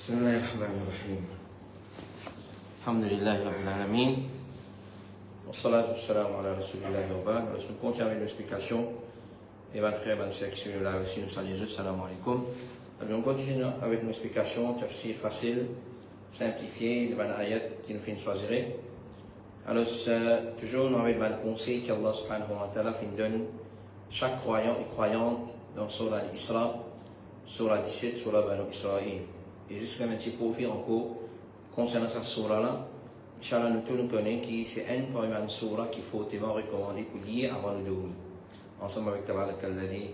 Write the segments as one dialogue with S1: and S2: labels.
S1: بسم الله الرحمن الرحيم الحمد لله رب العالمين والصلاة والسلام على رسول الله وبعد. Alors, je continue avec l'explication et ma frère, ma sœur qui sont là aussi, nous saluons, salam alaikum. Alors, on continue avec une explication, tafsir facile, simplifié, de la ayat qui nous fait choisir. Alors, toujours, nous avons un conseil qu'Allah subhanahu wa ta'ala donne chaque croyant et croyante dans Surah Al-Isra, Surah 17, Surah Banu Israël. Et jusqu'à un petit peu encore, concernant cette surah-là, Inch'Allah, nous tous nous connaissons que c'est une première surah qu'il faut tellement recommander pour lire avant de dormir. Ensemble avec Tabarak al-Ladhi,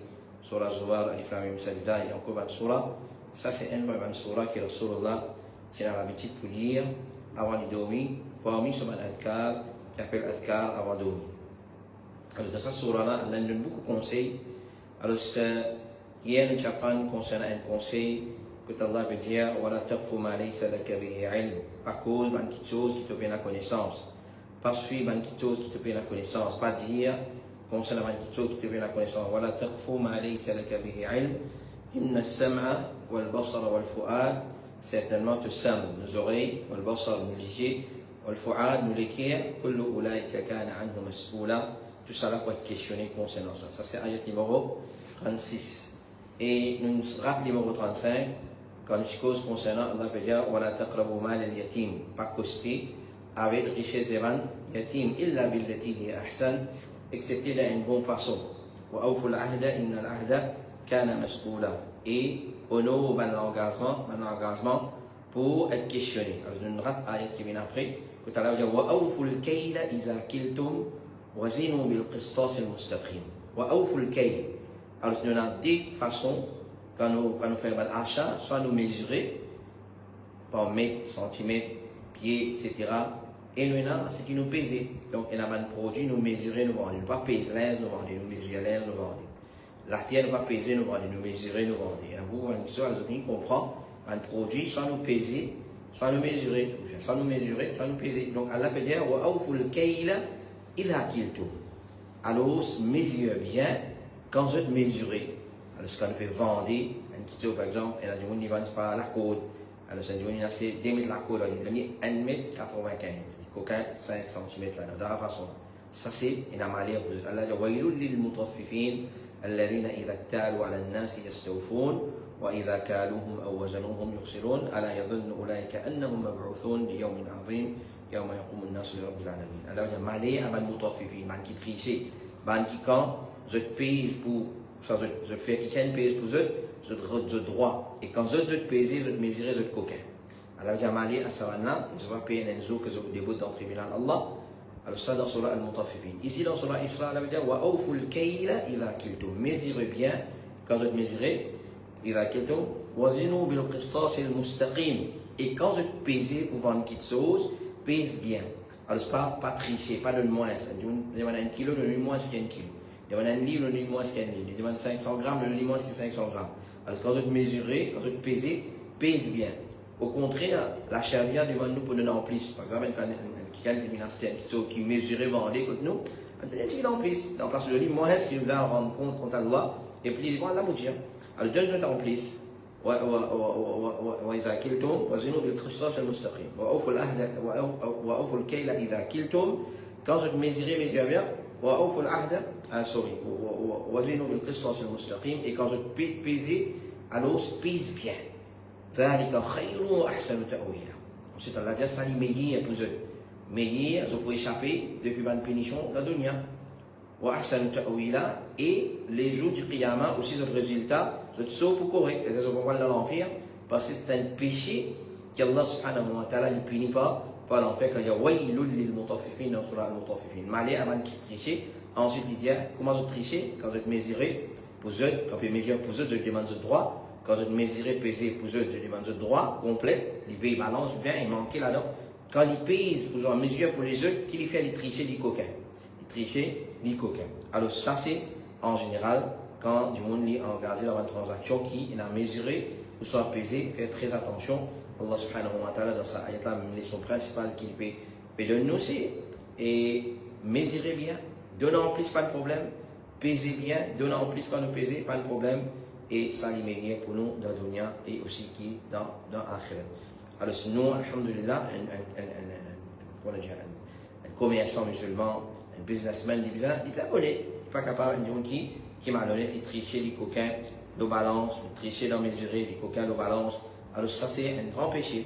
S1: Surah Zubar, Alif Lam Mim Sajda et encore une surah. Ça, c'est une première surah que Rasulullah qui a l'habitude pour lire avant de dormir, parmi ce adkar qui appelle adkar avant de dormir. Alors, dans cette surah-là, elle donne beaucoup de conseils. Alors, hier, nous avons concernant un conseil que Allah veut dire, voilà, taqfu ma laysa laka bihi ilm, à cause d'une petite chose qui te donne la connaissance, pas suivre une petite chose qui te donne la connaissance, pas dire concernant une petite chose qui te donne la connaissance, voilà, taqfu ma laysa laka bihi ilm, inna as-sam'a wal basara wal fu'ad, certainement te sam, nos oreilles, wal basar, nos yeux, wal fu'ad, nos l'équerre, kullu ulaika kana anhu mas'oula, tout ça là pour être questionné concernant ça. Ça c'est ayat numéro 36. Et nous rappelons numéro 35. Quand les choses concernant Allah peut dire wala taqrabu mal al-yatim, pas coster avec richesse des vannes yatim illa billati hi ahsan, excepté d'une bonne façon. Wa awfu al-ahda inna al-ahda kana mas'oula, et honore l'engagement pour être questionné. Alors nous rappelons ayat qui vient après que Allah dit wa awfu al-kayla iza kiltum wa zinu bil qistas al-mustaqim. Wa awfu al-kayl. Alors nous avons deux façons. Quand nous faisons l'achat, soit nous mesurer par mètre, centimètre, pied, etc. Et nous avons ce qui nous pèse. Donc, il y a un produit, nous mesurer, nous vendons. Nous pas peser l'air, nous vendons. Nous mesurer l'air, nous vendons. La terre, nous pas peser, nous vendons. Nous mesurer, nous vendons. Et vous, on comprend un produit, soit nous peser, soit nous mesurer. Soit nous mesurer, soit nous peser. Donc, Allah peut dire, wa awful kayla ila kiltum. Alors, mesurez bien quand vous êtes mesuré. Alors, ce qu'on peut vendre, un kilo par exemple, et là, du monde, il vend pas la côte. Alors, c'est du monde, il a 2 mètres la côte, il a 1 mètre 95. Il coquin 5 cm là, de la façon. Ça, c'est une amalière. Allah dit, wailul lil mutaffifin, alladhina idha iktalu ala an-nasi yastawfun, wa idha kaluhum aw wazanuhum yukhsirun, ala yadhunnu ulaika annahum mab'uthun li yawmin 'azim, yawma yaqumu an-nasu li rabbil alamin. Allah dit, malheur à ban mutaffifin, ban qui triche, ban qui quand je pèse pour je fais quelqu'un pèse pour eux, je droit. Et quand je pèse, je mesurer, je coquin. Alors, j'ai malé à Savannah, je vais payer un zoo que je débute dans le tribunal Allah. Alors, ça dans Surah Al-Mutaffifin. Ici, dans Surah Isra, Allah va dire wa awful kayla idha kiltum. Mesurez bien, quand je mesurer, idha kiltum, wa zinu bil qistas al-mustaqim. Et quand je pèse pour vendre quelque chose, pèse bien. Alors, c'est pas tricher, pas de moins. Il y a 1 kilo, de moins qu'un kilo. Il y a un livre, le moins qu'un livre. Il y a 500 grammes, le moins que 500 grammes. Alors, quand je te mesurer, quand je te peser, pèse bien. Au contraire, la charia demande nous pour donner en plus. Par exemple, quelqu'un qui mesurait, vendait contre nous, on donne en plus. Dans place de lui, moi, est-ce qu'il nous a rendre compte contre Allah? Et puis, il dit, Allah vous dit. Alors, donne-le en plus. وإذا كلتم وزنوا بالقسطاس المستقيم وأوفوا الكيل إذا كلتم. Quand je te mesurer, mesure bien. وأوفوا العهد وزنوا بالقسطاس المستقيم. Et quand je pèse, alors pèse bien. ذلك خير وأحسن تأويلا. Ensuite Allah dit ça c'est meilleur pour eux. Meilleur, je peux échapper depuis une pénition de la dunya. وأحسن تأويلا. Et les jours du Qiyamah aussi le résultat, je sauve pour correct. C'est-à-dire je vais dans l'enfer parce que c'est un péché qu'Allah subhanahu wa ta'ala ne punit pas. Par l'enfer, quand il y a wailul lil mutaffifin dans Surah Al-Mutaffifin. Malheur avant de tricher. Ensuite, il dit comment je tricher quand je te mesurer pour eux, quand je mesure pour eux, je demande le droit. Quand je te mesurer, peser pour eux, je demande le droit complet. Il balance bien, il manque là-dedans. Quand il pèse pour eux, mesure pour les autres, qu'il fait les tricher, les coquins. Les tricher, les coquins. Alors, ça, c'est en général quand du monde est engagé dans une transaction qui a mesuré ou soit pesé, fait très attention. Allah subhanahu wa ta'ala dans sa ayat là, les leçons principales qu'il peut donner aussi. Et mesurer bien, donner en plus, pas de problème. Peser bien, donner en plus, pas de peser, pas de problème. et ça les meilleur pour nous dans le dunya et aussi qui dans l'akhirat. Alors nous, alhamdulillah, un commerçant musulman, un businessman, il est pas capable de dire qui m'a donné de tricher les coquins, de balance, de tricher, de mesurer les coquins, de balance. Alors ça c'est un grand péché.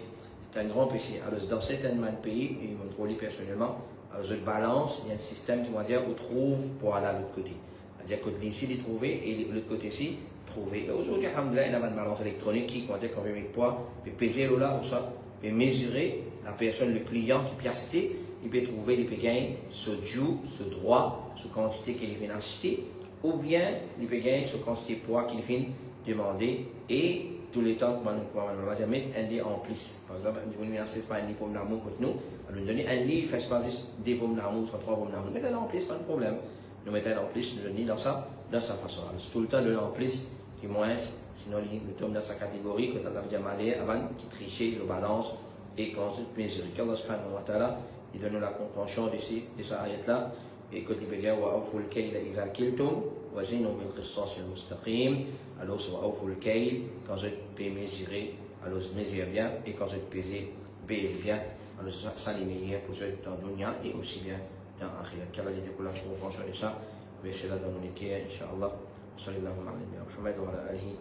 S1: C'est un grand péché. Alors dans certains pays, et je me trouve personnellement, alors je balance, il y a un système qui va dire on trouve pour aller à l'autre côté. C'est-à-dire que ici, il est trouvé et l'autre côté ici, trouvé. Et aujourd'hui, alhamdoulilah, il y a une balance électronique qui va dire qu'on peut mettre poids, peut peser là ou ça, peut mesurer la personne, le client qui peut acheter, il peut trouver, il peut gagner ce dû, ce droit, ce quantité qu'il vient acheter, ou bien il peut gagner ce quantité de poids qu'il vient demander et tous les temps, on va dire mettre un lit en plus. Par exemple, on va dire pas un lit pour l'amour contre nous, on va donner un lit, il fait pas des pommes d'amour, soit trois pommes d'amour, mettez-le en plus, pas de problème. Nous mettons en plus le lit dans sa façon. Alors, tout le temps, le en plus qui moins, sinon, nous tombe dans sa catégorie, quand on a déjà malé, avant, qui trichait, le balance, et quand on mesure. Allah subhanahu wa ta'ala, il donne la compréhension de ces ayats-là, et quand il peut dire, wa awful kayla idha kiltum, wa zinu bil qistas al mustaqim, alors, wa awful kayl, quand je peux mesurer, alors je mesure bien, et quand je peux peser, baise bien, alors ça les meilleurs pour ceux dans le dunya, et aussi bien dans l'akhirat. Qu'Allah les découle la compréhension de ça, mais c'est là dans mon équipe, Inch'Allah. صلى الله على نبينا محمد وعلى آله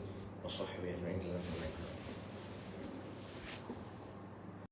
S1: وصحبه أجمعين.